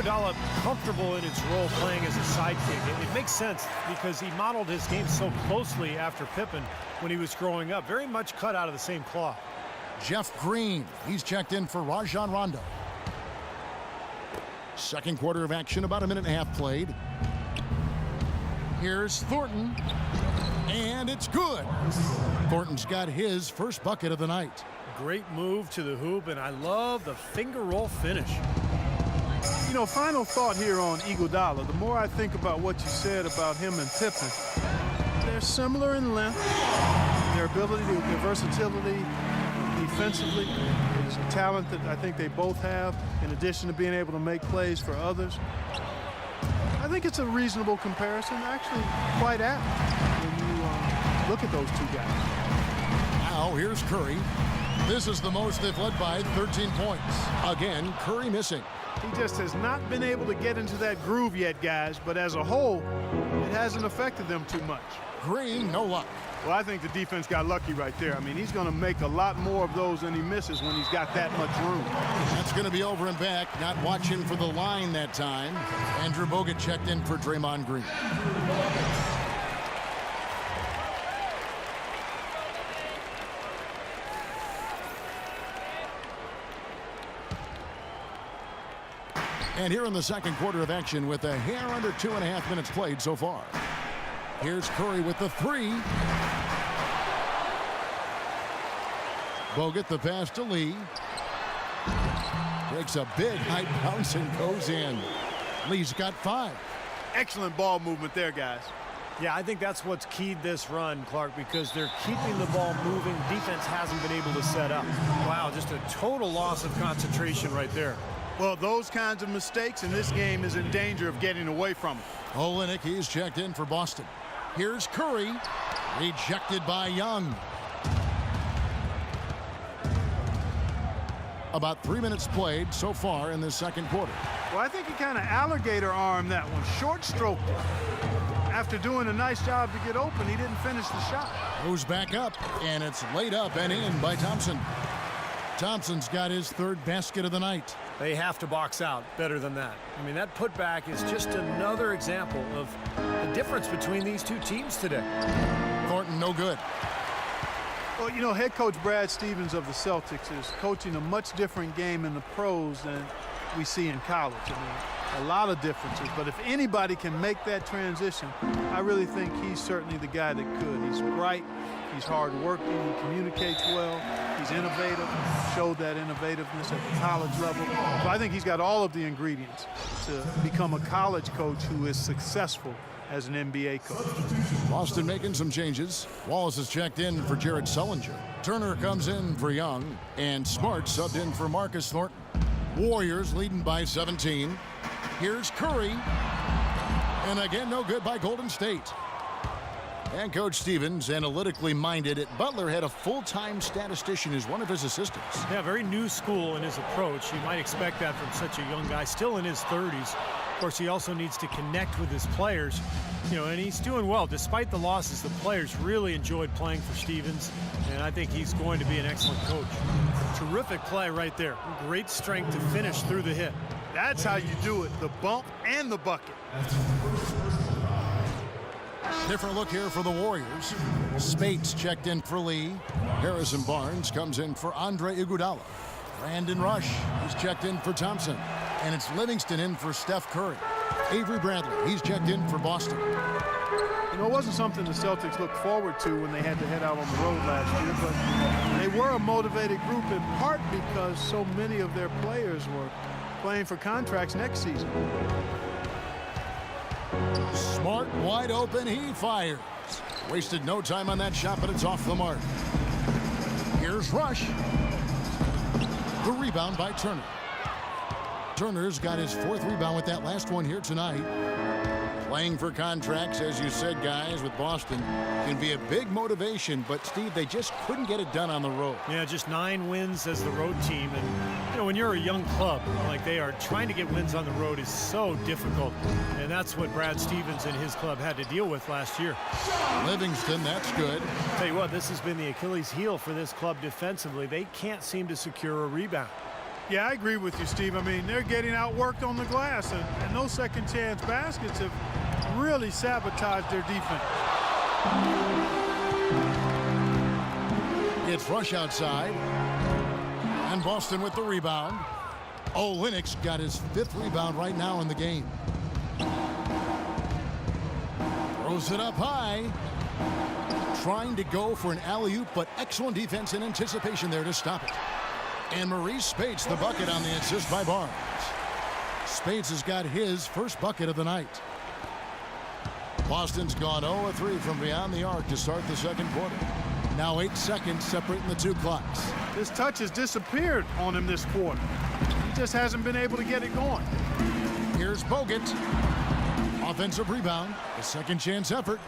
Iguodala comfortable in his role playing as a sidekick. It makes sense because he modeled his game so closely after Pippen when he was growing up. Very much cut out of the same cloth. Jeff Green, he's checked in for Rajon Rondo. Second quarter of action, about a minute and a half played. Here's Thornton, and it's good. Thornton's got his first bucket of the night. Great move to the hoop, and I love the finger roll finish. You know, final thought here on Iguodala. The more I think about what you said about him and Pippen, they're similar in length, their ability, their versatility defensively, is a talent that I think they both have, in addition to being able to make plays for others. I think it's a reasonable comparison, actually quite apt when you look at those two guys. Now here's Curry. This is the most they've led by, 13 points. Again, Curry missing. He just has not been able to get into that groove yet, guys, but as a whole, it hasn't affected them too much. Green, no luck. Well, I think the defense got lucky right there. I mean, he's going to make a lot more of those than he misses when he's got that much room. That's going to be over and back. Not watching for the line that time. Andrew Bogut checked in for Draymond Green. And here in the second quarter of action with a hair under 2.5 minutes played so far. Here's Curry with the three. Bogut the pass to Lee. Takes a big high bounce and goes in. Lee's got 5. Excellent ball movement there, guys. Yeah, I think that's what's keyed this run, Clark, because they're keeping the ball moving. Defense hasn't been able to set up. Wow, just a total loss of concentration right there. Well, those kinds of mistakes in this game is in danger of getting away from it. Olynyk, he's checked in for Boston. Here's Curry, rejected by Young. About 3 minutes played so far in this second quarter. Well, I think he kind of alligator armed that one, short stroked it. After doing a nice job to get open, he didn't finish the shot. Goes back up, and it's laid up and in by Thompson. Thompson's got his third basket of the night. They have to box out better than that. I mean, that putback is just another example of the difference between these two teams today. Thornton, no good. Well, you know, head coach Brad Stevens of the Celtics is coaching a much different game in the pros than we see in college. I mean, a lot of differences. But if anybody can make that transition, I really think he's certainly the guy that could. He's bright. He's hard-working. He communicates well. He's innovative. Showed that innovativeness at the college level. So I think he's got all of the ingredients to become a college coach who is successful as an NBA coach. Boston making some changes. Wallace is checked in for Jared Sullinger. Turner comes in for Young, and Smart subbed in for Marcus Thornton. Warriors leading by 17. Here's Curry. And again, no good by Golden State. And Coach Stevens, analytically minded at Butler, had a full-time statistician as one of his assistants. Yeah, very new school in his approach. You might expect that from such a young guy, still in his 30s. Of course, he also needs to connect with his players, you know, and he's doing well. Despite the losses, the players really enjoyed playing for Stevens, and I think he's going to be an excellent coach. Terrific play right there. Great strength to finish through the hit. That's how you do it, the bump and the bucket. Different look here for the Warriors. Spates checked in for Lee. Harrison Barnes comes in for Andre Iguodala. Brandon Rush is checked in for Thompson. And it's Livingston in for Steph Curry. Avery Bradley, he's checked in for Boston. You know, it wasn't something the Celtics looked forward to when they had to head out on the road last year, but they were a motivated group in part because so many of their players were playing for contracts next season. Smart, wide open, he fires. Wasted no time on that shot, but it's off the mark. Here's Rush. The rebound by Turner. Turner's got his 4th rebound with that last one here tonight. Playing for contracts, as you said, guys, with Boston can be a big motivation, but Steve, they just couldn't get it done on the road. Yeah, just 9 wins as the road team, and you know, when you're a young club like they are, trying to get wins on the road is so difficult, and that's what Brad Stevens and his club had to deal with last year. Livingston, that's good. Tell you what, this has been the Achilles heel for this club defensively. They can't seem to secure a rebound. Yeah, I agree with you, Steve. I mean, they're getting outworked on the glass, and those second chance baskets have really sabotaged their defense. It's Rush outside. And Boston with the rebound. Olynyk got his 5th rebound right now in the game. Throws it up high. Trying to go for an alley-oop, but excellent defense and anticipation there to stop it. And Maurice Spates the bucket on the assist by Barnes. Spates has got his first bucket of the night. Boston's gone 0-3 from beyond the arc to start the second quarter. Now 8 seconds separating the two clocks. His touch has disappeared on him this quarter. He just hasn't been able to get it going. Here's Bogut. Offensive rebound. A second chance effort.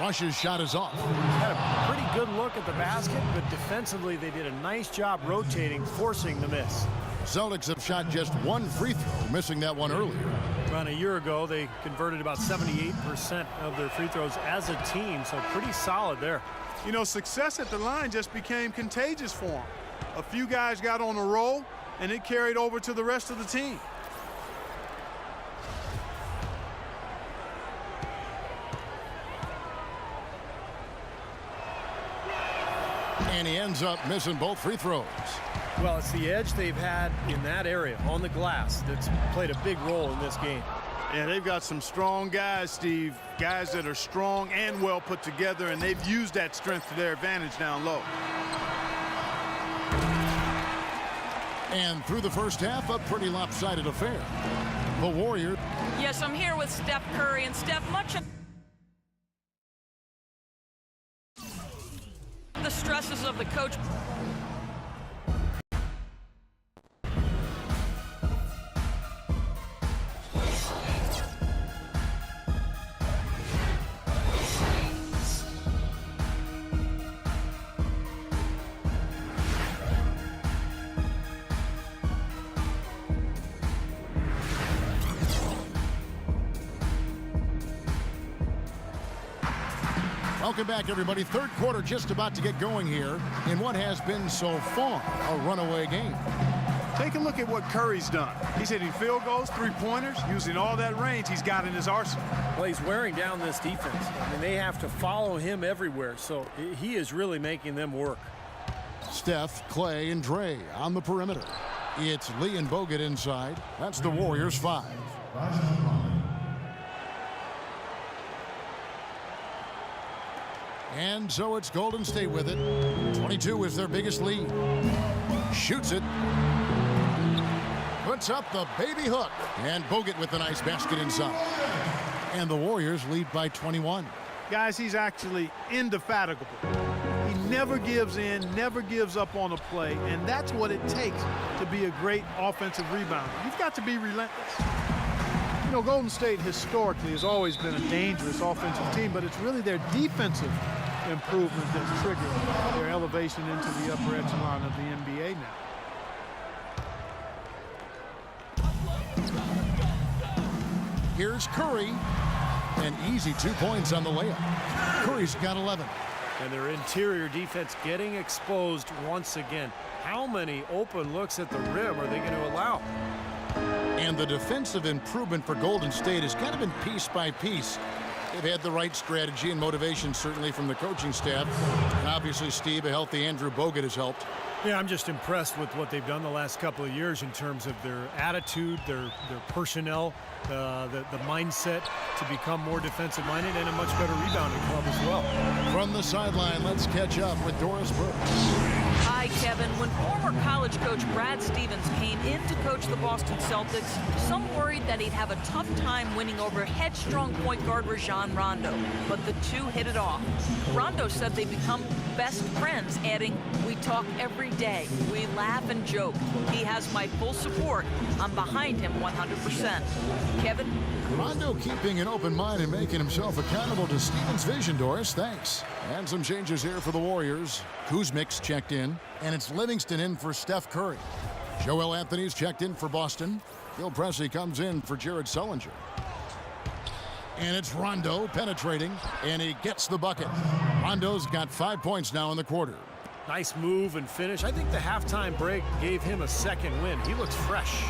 Rush's shot is off. Had a pretty good look at the basket, but defensively they did a nice job rotating, forcing the miss. Celtics have shot just one free throw, missing that one earlier. Around a year ago, they converted about 78% of their free throws as a team, so pretty solid there. You know, success at the line just became contagious for him. A few guys got on a roll, and it carried over to the rest of the team. And he ends up missing both free throws. Well, it's the edge they've had in that area on the glass that's played a big role in this game. Yeah, they've got some strong guys, Steve. Guys that are strong and well put together, and they've used that strength to their advantage down low. And through the first half, a pretty lopsided affair. The Warriors. Yes, I'm here with Steph Curry, and Steph, much of the stresses of the coach. Welcome back, everybody. Third quarter just about to get going here in what has been so far a runaway game. Take a look at what Curry's done. He's hitting field goals, three-pointers, using all that range he's got in his arsenal. Well, he's wearing down this defense. I mean, they have to follow him everywhere, so he is really making them work. Steph, Clay, and Dre on the perimeter. It's Lee and Bogut inside. That's the Warriors' 5. And so it's Golden State with it. 22 is their biggest lead. Shoots it. Puts up the baby hook. And Bogut with the nice basket inside. And the Warriors lead by 21. Guys, he's actually indefatigable. He never gives in, never gives up on a play, and that's what it takes to be a great offensive rebounder. You've got to be relentless. You know, Golden State historically has always been a dangerous offensive team, but it's really their defensive improvement that's triggered their elevation into the upper echelon of the NBA now. Here's Curry. An easy 2 points on the layup. Curry's got 11. And their interior defense getting exposed once again. How many open looks at the rim are they going to allow? And the defensive improvement for Golden State has kind of been piece by piece. They've had the right strategy and motivation, certainly from the coaching staff. And obviously, Steve, a healthy Andrew Bogut has helped. Yeah, I'm just impressed with what they've done the last couple of years in terms of their attitude, their personnel, the mindset to become more defensive-minded and a much better rebounding club as well. From the sideline, let's catch up with Doris Burks. Hi, Kevin. When former college coach Brad Stevens came in to coach the Boston Celtics, some worried that he'd have a tough time winning over headstrong point guard Rajon Rondo. But the two hit it off. Rondo said they become best friends, adding, "We talk every day. We laugh and joke. He has my full support. I'm behind him 100%. Kevin? Rondo keeping an open mind and making himself accountable to Stevens' vision, Doris. Thanks. And some changes here for the Warriors. Kuzmic's checked in, and it's Livingston in for Steph Curry. Joel Anthony's checked in for Boston. Bill Pressey comes in for Jared Sullinger. And it's Rondo penetrating, and he gets the bucket. Rondo's got 5 points now in the quarter. Nice move and finish. I think the halftime break gave him a second win. He looks fresh.